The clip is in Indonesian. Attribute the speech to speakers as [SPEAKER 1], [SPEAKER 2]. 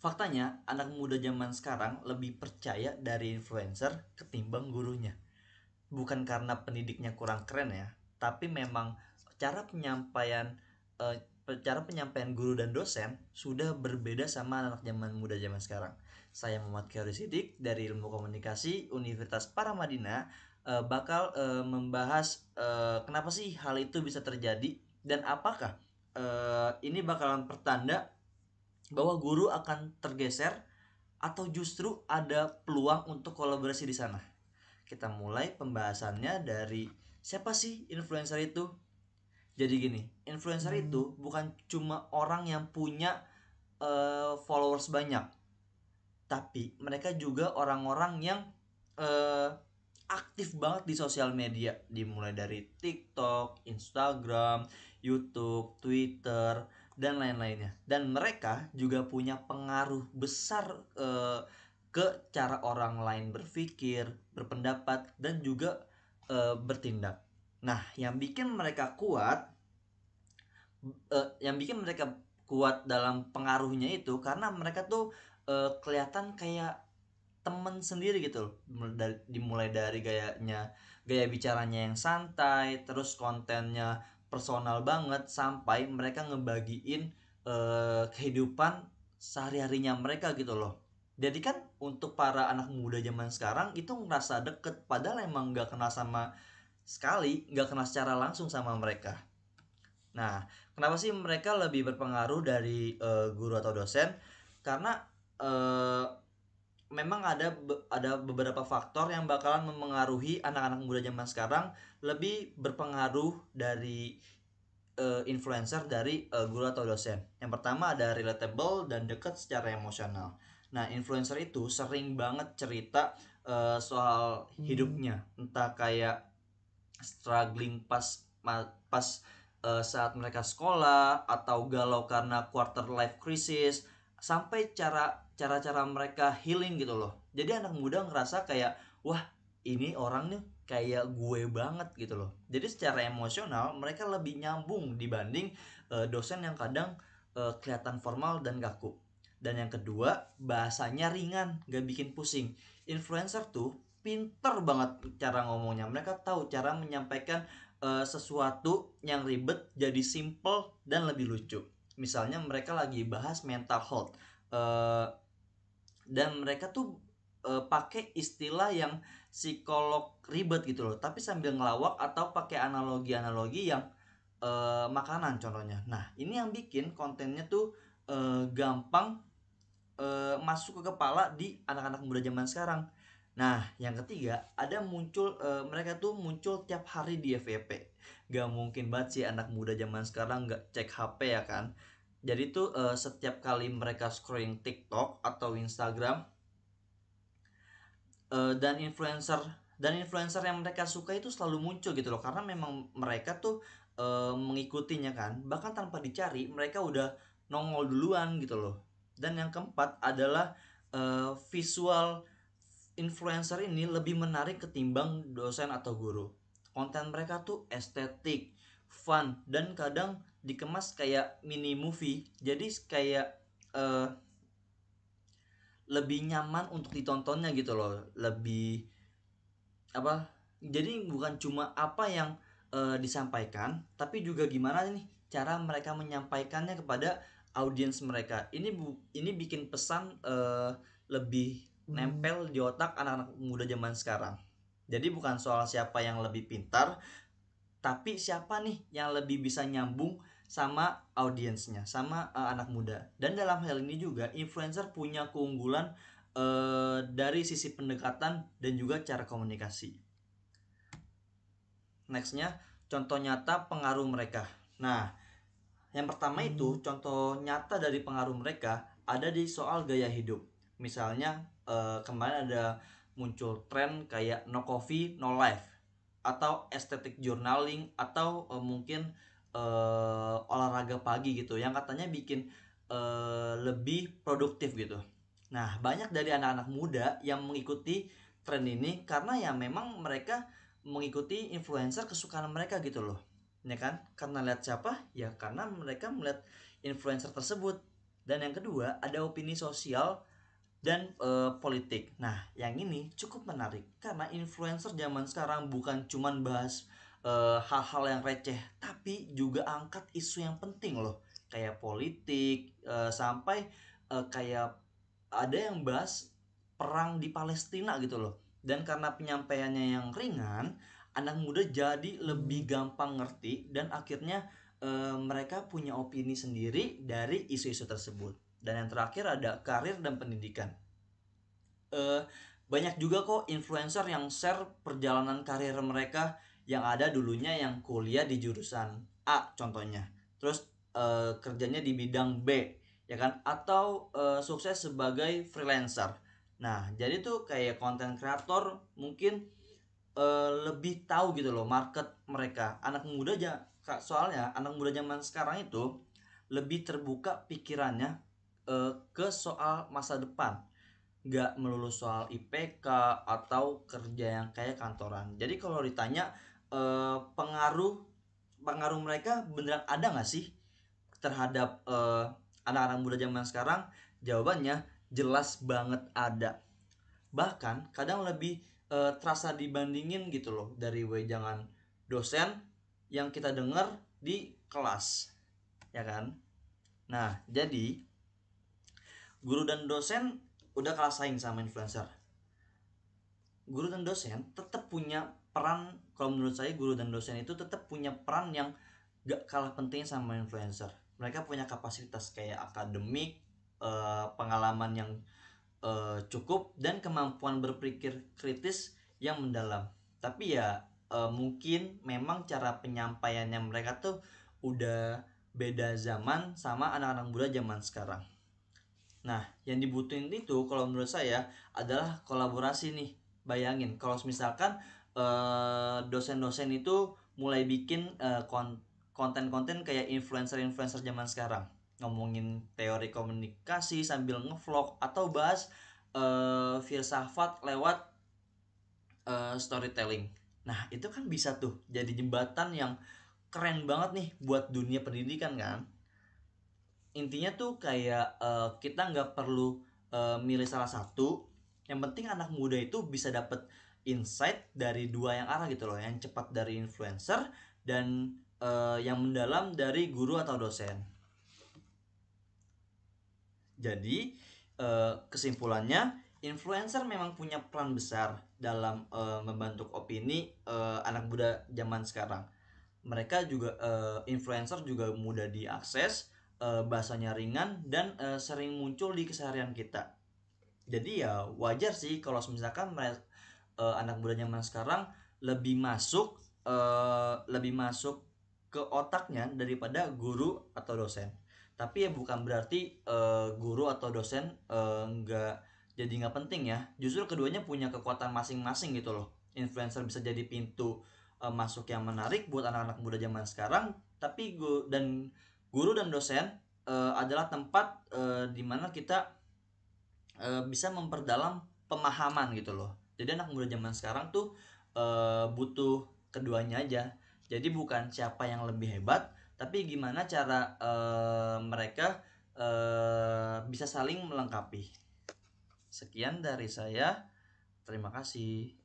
[SPEAKER 1] Faktanya, anak muda zaman sekarang lebih percaya dari influencer ketimbang gurunya. Bukan karena pendidiknya kurang keren ya, tapi memang cara penyampaian eh, cara penyampaian guru dan dosen sudah berbeda sama anak zaman muda zaman sekarang. Saya Muhammad Khairi Sidik dari Ilmu Komunikasi Universitas Paramadina bakal membahas kenapa sih hal itu bisa terjadi dan apakah ini bakalan pertanda bahwa guru akan tergeser atau justru ada peluang untuk kolaborasi di sana. Kita mulai pembahasannya dari siapa sih influencer itu. Jadi gini, influencer itu bukan cuma orang yang punya followers banyak, tapi mereka juga orang-orang yang uh, aktif banget di sosial media, dimulai dari TikTok, Instagram, YouTube, Twitter, dan lain-lainnya. Dan mereka juga punya pengaruh besar ke cara orang lain berpikir, berpendapat, dan juga bertindak. Nah, yang bikin mereka kuat dalam pengaruhnya itu karena mereka tuh kelihatan kayak temen sendiri gitu. Dimulai dari gaya bicaranya yang santai, terus kontennya personal banget, sampai mereka ngebagiin kehidupan sehari-harinya mereka gitu loh. Jadi kan untuk para anak muda zaman sekarang itu ngerasa deket, padahal emang nggak kenal sama sekali, nggak kenal secara langsung sama mereka. Nah, kenapa sih mereka lebih berpengaruh dari guru atau dosen? Karena eh, memang ada beberapa faktor yang bakalan memengaruhi anak-anak muda zaman sekarang lebih berpengaruh dari influencer dari guru atau dosen. Yang pertama ada relatable dan dekat secara emosional. Nah, influencer itu sering banget cerita soal hidupnya, entah kayak struggling pas saat mereka sekolah atau galau karena quarter life crisis, sampai cara-cara mereka healing gitu loh. Jadi anak muda ngerasa kayak wah, ini orang nih kayak gue banget gitu loh. Jadi secara emosional mereka lebih nyambung dibanding dosen yang kadang kelihatan formal dan kaku. Dan yang kedua, bahasanya ringan, gak bikin pusing. Influencer tuh pinter banget cara ngomongnya. Mereka tahu cara menyampaikan sesuatu yang ribet jadi simple dan lebih lucu. Misalnya mereka lagi bahas mental health, dan mereka tuh pakai istilah yang psikolog ribet gitu loh, tapi sambil ngelawak atau pakai analogi-analogi yang makanan contohnya. Nah, ini yang bikin kontennya tuh gampang masuk ke kepala di anak-anak muda zaman sekarang. Nah, yang ketiga, mereka tuh muncul tiap hari di FYP. Gak mungkin banget sih anak muda zaman sekarang gak cek HP ya kan. Jadi tuh setiap kali mereka scrolling TikTok atau Instagram, dan influencer yang mereka suka itu selalu muncul gitu loh, karena memang mereka tuh mengikutinya kan, bahkan tanpa dicari mereka udah nongol duluan gitu loh. Dan yang keempat adalah visual influencer ini lebih menarik ketimbang dosen atau guru. Konten mereka tuh estetik, fun, dan kadang dikemas kayak mini movie, jadi kayak eh, lebih nyaman untuk ditontonnya gitu loh, lebih apa, jadi bukan cuma apa yang disampaikan, tapi juga gimana nih cara mereka menyampaikannya kepada audiens mereka. Ini bikin pesan lebih nempel di otak anak-anak muda zaman sekarang. Jadi bukan soal siapa yang lebih pintar, tapi siapa nih yang lebih bisa nyambung sama audiensnya, sama anak muda. Dan dalam hal ini juga influencer punya keunggulan dari sisi pendekatan dan juga cara komunikasi. Nextnya, contoh nyata pengaruh mereka. Nah, yang pertama itu contoh nyata dari pengaruh mereka ada di soal gaya hidup. Misalnya kemarin ada muncul tren kayak no coffee no life, atau aesthetic journaling, atau mungkin olahraga pagi gitu yang katanya bikin lebih produktif gitu. Nah, banyak dari anak-anak muda yang mengikuti tren ini karena ya memang mereka mengikuti influencer kesukaan mereka gitu loh, ya kan. Karena lihat siapa, ya karena mereka melihat influencer tersebut. Dan yang kedua ada opini sosial dan politik. Nah, yang ini cukup menarik karena influencer zaman sekarang bukan cuman bahas hal-hal yang receh, tapi juga angkat isu yang penting loh, kayak politik, sampai kayak ada yang bahas perang di Palestina gitu loh. Dan karena penyampaiannya yang ringan, anak muda jadi lebih gampang ngerti dan akhirnya mereka punya opini sendiri dari isu-isu tersebut. Dan yang terakhir ada karir dan pendidikan. eh, Banyak juga kok influencer yang share perjalanan karir mereka yang ada dulunya yang kuliah di jurusan A contohnya, terus kerjanya di bidang B, ya kan, atau sukses sebagai freelancer. Nah, jadi tuh kayak konten kreator mungkin lebih tahu gitu loh market mereka. Anak muda aja, soalnya anak muda zaman sekarang itu lebih terbuka pikirannya ke soal masa depan, nggak melulu soal IPK atau kerja yang kayak kantoran. Jadi kalau ditanya pengaruh pengaruh mereka beneran ada nggak sih terhadap anak-anak muda zaman sekarang? Jawabannya jelas banget ada. Bahkan kadang lebih terasa dibandingin gitu loh dari wejangan dosen yang kita dengar di kelas, ya kan? Nah, jadi guru dan dosen udah kalah saing sama influencer. Guru dan dosen tetap punya peran. Kalau menurut saya guru dan dosen itu tetap punya peran yang gak kalah penting sama influencer. Mereka punya kapasitas kayak akademik, pengalaman yang cukup, dan kemampuan berpikir kritis yang mendalam. Tapi ya mungkin memang cara penyampaiannya mereka tuh udah beda zaman sama anak-anak muda zaman sekarang. Nah, yang dibutuhin itu kalau menurut saya adalah kolaborasi nih. Bayangin kalau misalkan dosen-dosen itu mulai bikin konten-konten kayak influencer-influencer zaman sekarang, ngomongin teori komunikasi sambil ngevlog atau bahas filsafat lewat storytelling. Nah, itu kan bisa tuh jadi jembatan yang keren banget nih buat dunia pendidikan kan. Intinya tuh kayak kita nggak perlu milih salah satu. Yang penting anak muda itu bisa dapet insight dari dua yang arah gitu loh, yang cepat dari influencer dan yang mendalam dari guru atau dosen. Jadi kesimpulannya, influencer memang punya peran besar dalam membentuk opini anak muda zaman sekarang. Mereka juga influencer juga mudah diakses, bahasanya ringan dan sering muncul di keseharian kita. Jadi ya wajar sih kalau misalkan mereka, anak muda zaman sekarang lebih masuk ke otaknya daripada guru atau dosen. Tapi ya bukan berarti guru atau dosen nggak jadi nggak penting ya. Justru keduanya punya kekuatan masing-masing gitu loh. Influencer bisa jadi pintu masuk yang menarik buat anak-anak muda zaman sekarang. Tapi guru dan dosen adalah tempat di mana kita bisa memperdalam pemahaman gitu loh. Jadi anak muda zaman sekarang tuh butuh keduanya aja. Jadi bukan siapa yang lebih hebat, tapi gimana cara mereka bisa saling melengkapi. Sekian dari saya. Terima kasih.